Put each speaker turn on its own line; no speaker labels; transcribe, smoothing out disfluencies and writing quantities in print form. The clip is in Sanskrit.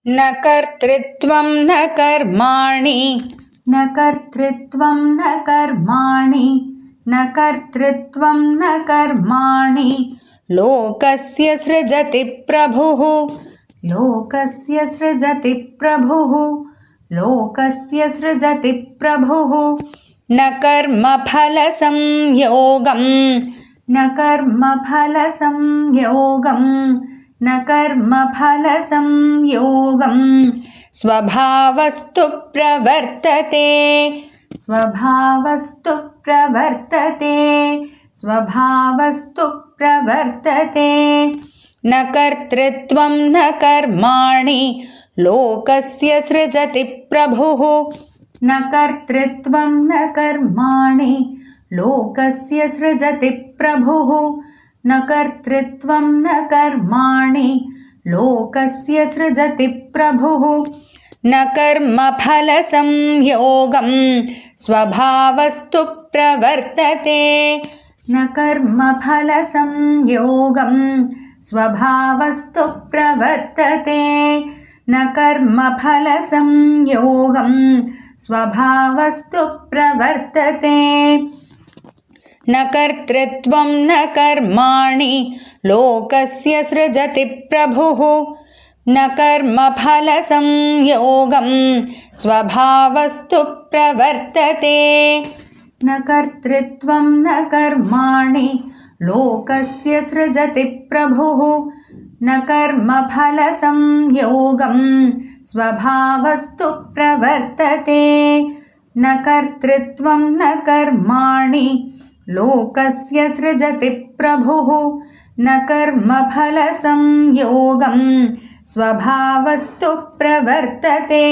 न कर्तृत्वं न कर्माणि
न कर्तृत्वं न कर्माणि न कर्तृत्वं न कर्माणि
लोकस्य सृजति प्रभुः
लोकस्य सृजति प्रभुः लोकस्य सृजति प्रभुः
न कर्मफलसंयोगं
न कर्मफलसंयोगं न कर्मफलसंयोगं
स्वभावस्तु प्रवर्तते
स्वभावस्तु प्रवर्तते स्वभावस्तु प्रवर्तते
न कर्तृत्वं न कर्माणि लोकस्य सृजति प्रभुः
न कर्तृत्वं न कर्माणि लोकस्य सृजति प्रभुः न कर्तृत्वं न कर्माणि लोकस्य सृजति प्रभुः
न कर्मफलसंयोगं स्वभावस्तु प्रवर्तते
न कर्मफलसंयोगं स्वभावस्तु प्रवर्तते न कर्मफलसंयोगं स्वभावस्तु प्रवर्तते
न कर्तृत्वं न कर्माणि लोकस्य सृजति प्रभुः न कर्मफलसंयोगं स्वभावस्तु प्रवर्तते
न कर्तृत्वं न कर्माणि लोकस्य सृजति प्रभुः न कर्मफलसंयोगं स्वभावस्तु प्रवर्तते न कर्तृत्वं न कर्माणि लोकस्य सृजति प्रभुः न कर्मफलसंयोगं स्वभावस्तु प्रवर्तते।